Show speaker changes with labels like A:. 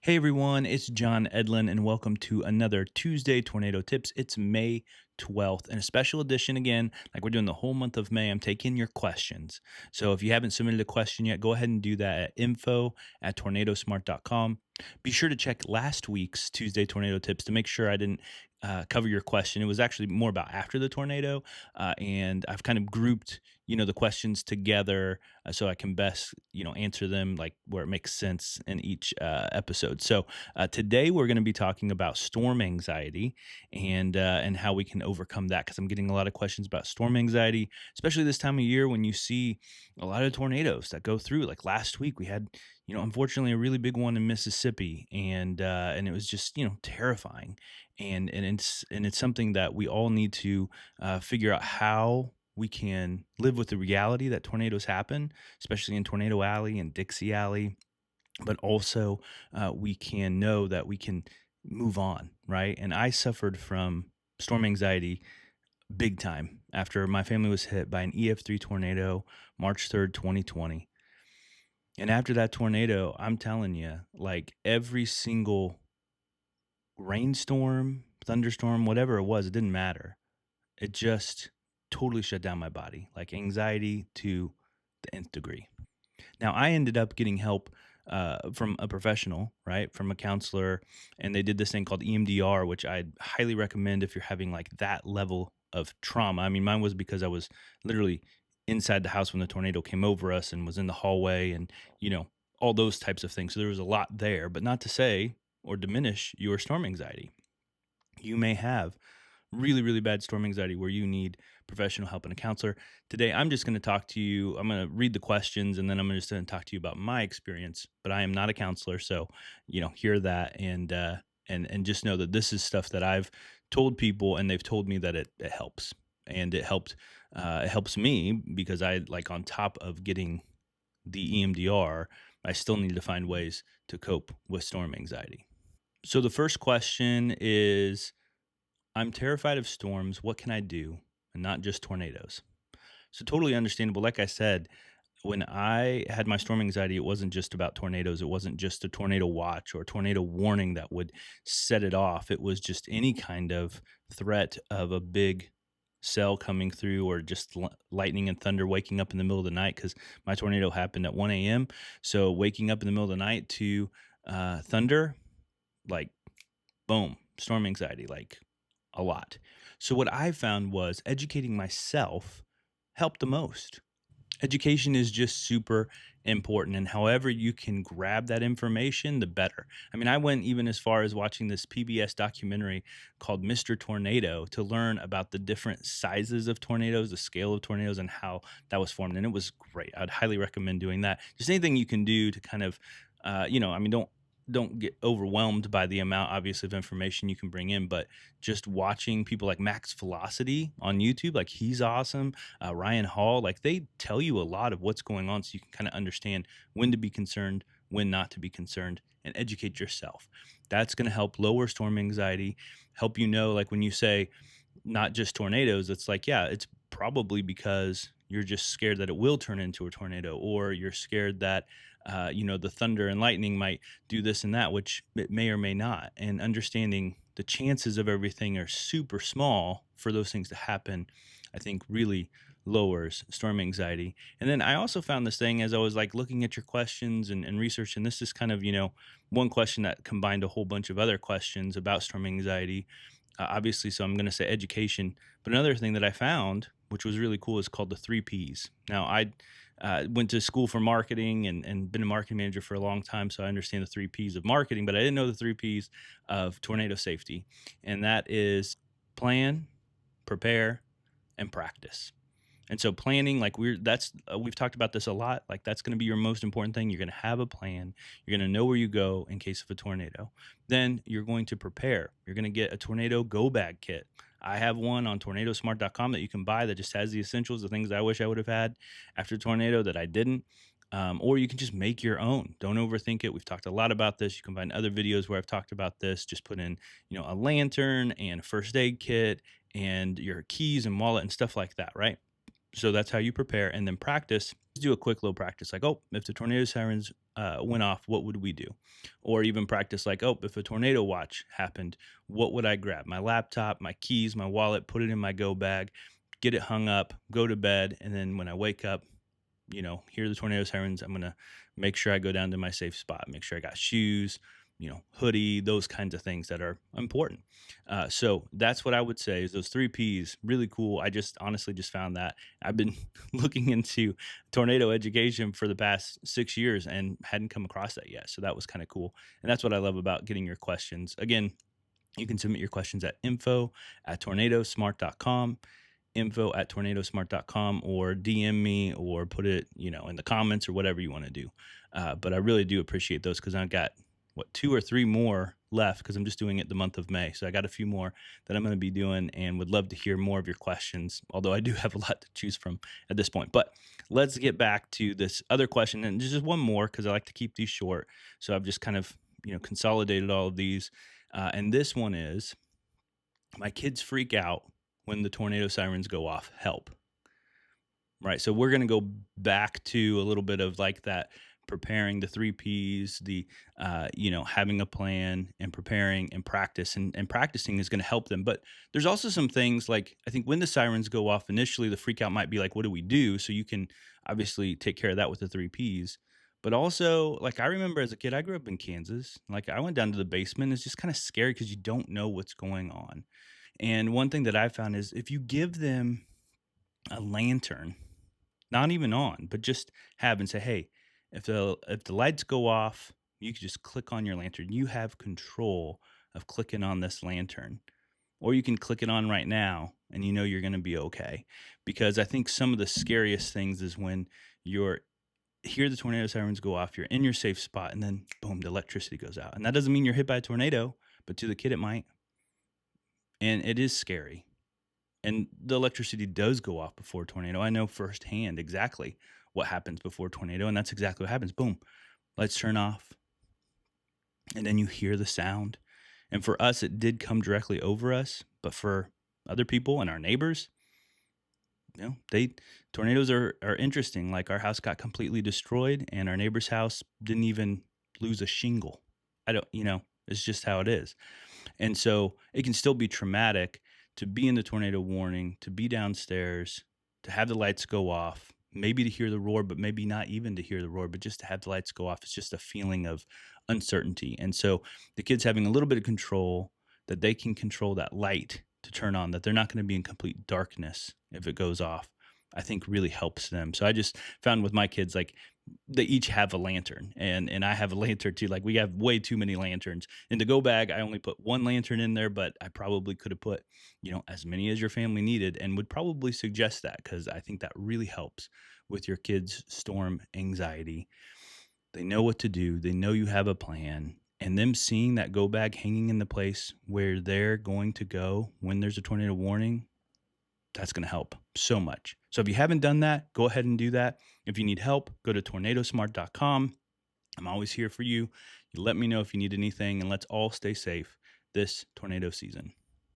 A: Hey everyone, it's Jon Edlin, and welcome to another Tuesday Tornado Tips. It's May 12th, and a special edition again. Like we're doing the whole month of May, I'm taking your questions. So if you haven't submitted a question yet, go ahead and do that at info@tornadosmart.com. Be sure to check last week's Tuesday Tornado Tips to make sure I didn't cover your question. It was actually more about after the tornado, and I've kind of grouped the questions together so I can best answer them like where it makes sense in each episode. So today we're going to be talking about storm anxiety and how we can overcome that, because I'm getting a lot of questions about storm anxiety, especially this time of year when you see a lot of tornadoes that go through. Like last week we had unfortunately a really big one in Mississippi, and it was just terrifying, and it's something that we all need to figure out how we can live with the reality that tornadoes happen, especially in Tornado Alley and Dixie Alley, but also we can know that we can move on, right? And I suffered from storm anxiety big time after my family was hit by an EF3 tornado March 3rd, 2020. And after that tornado, I'm telling you, like every single rainstorm, thunderstorm, whatever it was, it didn't matter. It just totally shut down my body, like anxiety to the nth degree. Now, I ended up getting help from a professional, right? From a counselor, and they did this thing called EMDR, which I'd highly recommend if you're having like that level of trauma. I mean, mine was because I was literally inside the house when the tornado came over us and was in the hallway and, all those types of things. So there was a lot there, but not to say or diminish your storm anxiety. You may have really, really bad storm anxiety where you need professional help and a counselor. Today, I'm just going to talk to you. I'm going to read the questions and then I'm just going to talk to you about my experience. But I am not a counselor, so hear that and just know that this is stuff that I've told people, and they've told me that it helps, and it helped. It helps me because I like on top of getting the EMDR, I still need to find ways to cope with storm anxiety. So the first question is, I'm terrified of storms. What can I do? And not just tornadoes. So totally understandable. Like I said, when I had my storm anxiety, it wasn't just about tornadoes. It wasn't just a tornado watch or a tornado warning that would set it off. It was just any kind of threat of a big cell coming through, or just lightning and thunder, waking up in the middle of the night, because my tornado happened at 1 a.m. So waking up in the middle of the night to thunder, like boom, storm anxiety, like a lot. So what I found was educating myself helped the most. Education is just super important, and however you can grab that information, the better. I mean, I went even as far as watching this PBS documentary called Mr. Tornado to learn about the different sizes of tornadoes, the scale of tornadoes, and how that was formed. And it was great. I'd highly recommend doing that. Just anything you can do to kind of, I mean, don't get overwhelmed by the amount, obviously, of information you can bring in, but just watching people like Max Velocity on YouTube, like he's awesome. Ryan Hall, like they tell you a lot of what's going on, so you can kind of understand when to be concerned, when not to be concerned, and educate yourself. That's going to help lower storm anxiety, help like when you say not just tornadoes, it's like, yeah, it's probably because you're just scared that it will turn into a tornado, or you're scared that the thunder and lightning might do this and that, which it may or may not. And understanding the chances of everything are super small for those things to happen, I think really lowers storm anxiety. And then I also found this thing as I was like looking at your questions and research, and this is kind of, one question that combined a whole bunch of other questions about storm anxiety. Obviously, so I'm going to say education. But another thing that I found, which was really cool, is called the three Ps. Now, I went to school for marketing and been a marketing manager for a long time, so I understand the three Ps of marketing, but I didn't know the three Ps of tornado safety. And that is plan, prepare, and practice. And so planning, like we've talked about this a lot. Like that's going to be your most important thing. You're going to have a plan. You're going to know where you go in case of a tornado. Then you're going to prepare. You're going to get a tornado go bag kit. I have one on tornadosmart.com that you can buy that just has the essentials, the things I wish I would have had after a tornado that I didn't. Or you can just make your own. Don't overthink it. We've talked a lot about this. You can find other videos where I've talked about this. Just put in, a lantern and a first aid kit and your keys and wallet and stuff like that, right? So that's how you prepare, and then practice. Do a quick little practice, like, oh, if the tornado sirens went off, what would we do? Or even practice, like, oh, if a tornado watch happened, what would I grab? My laptop, my keys, my wallet, put it in my go bag, get it hung up, go to bed, and then when I wake up, hear the tornado sirens, I'm gonna make sure I go down to my safe spot, make sure I got shoes, hoodie, those kinds of things that are important. So that's what I would say is those three P's, really cool. I just honestly just found that I've been looking into tornado education for the past 6 years and hadn't come across that yet. So that was kind of cool. And that's what I love about getting your questions. Again, you can submit your questions at info@tornadosmart.com, info@tornadosmart.com, or DM me or put it, in the comments or whatever you want to do. But I really do appreciate those because I've got two or three more left because I'm just doing it the month of May. So I got a few more that I'm going to be doing and would love to hear more of your questions. Although I do have a lot to choose from at this point. But let's get back to this other question. And just one more because I like to keep these short. So I've just kind of, consolidated all of these. And this one is, my kids freak out when the tornado sirens go off. Help. Right. So we're going to go back to a little bit of like that preparing, the three P's, the, having a plan and preparing and practice, and practicing is going to help them. But there's also some things like, I think when the sirens go off initially, the freak out might be like, what do we do? So you can obviously take care of that with the three P's. But also, like, I remember as a kid, I grew up in Kansas. Like, I went down to the basement. It's just kind of scary because you don't know what's going on. And one thing that I found is if you give them a lantern, not even on, but just have and say, "Hey, if the lights go off, you can just click on your lantern. You have control of clicking on this lantern, or you can click it on right now, and you know you're going to be okay." Because I think some of the scariest things is when you're hear the tornado sirens go off, you're in your safe spot, and then boom, the electricity goes out, and that doesn't mean you're hit by a tornado, but to the kid it might, and it is scary. And the electricity does go off before a tornado. I know firsthand exactly what happens before a tornado, and that's exactly what happens. Boom, lights turn off, and then you hear the sound. And for us, it did come directly over us, but for other people and our neighbors, they tornadoes are interesting. Like our house got completely destroyed, and our neighbor's house didn't even lose a shingle. I don't, it's just how it is. And so it can still be traumatic to be in the tornado warning, to be downstairs, to have the lights go off, maybe to hear the roar, but maybe not even to hear the roar, but just to have the lights go off. It's just a feeling of uncertainty. And so the kids having a little bit of control, that they can control that light to turn on, that they're not going to be in complete darkness if it goes off, I think really helps them. So I just found with my kids, like, they each have a lantern, and I have a lantern too. Like, we have way too many lanterns. In the go bag, I only put one lantern in there, but I probably could have put, as many as your family needed, and would probably suggest that because I think that really helps with your kids' storm anxiety. They know what to do. They know you have a plan, and them seeing that go bag hanging in the place where they're going to go when there's a tornado warning, that's going to help so much. So if you haven't done that, go ahead and do that. If you need help, go to tornadosmart.com. I'm always here for you. You let me know if you need anything, and let's all stay safe this tornado season.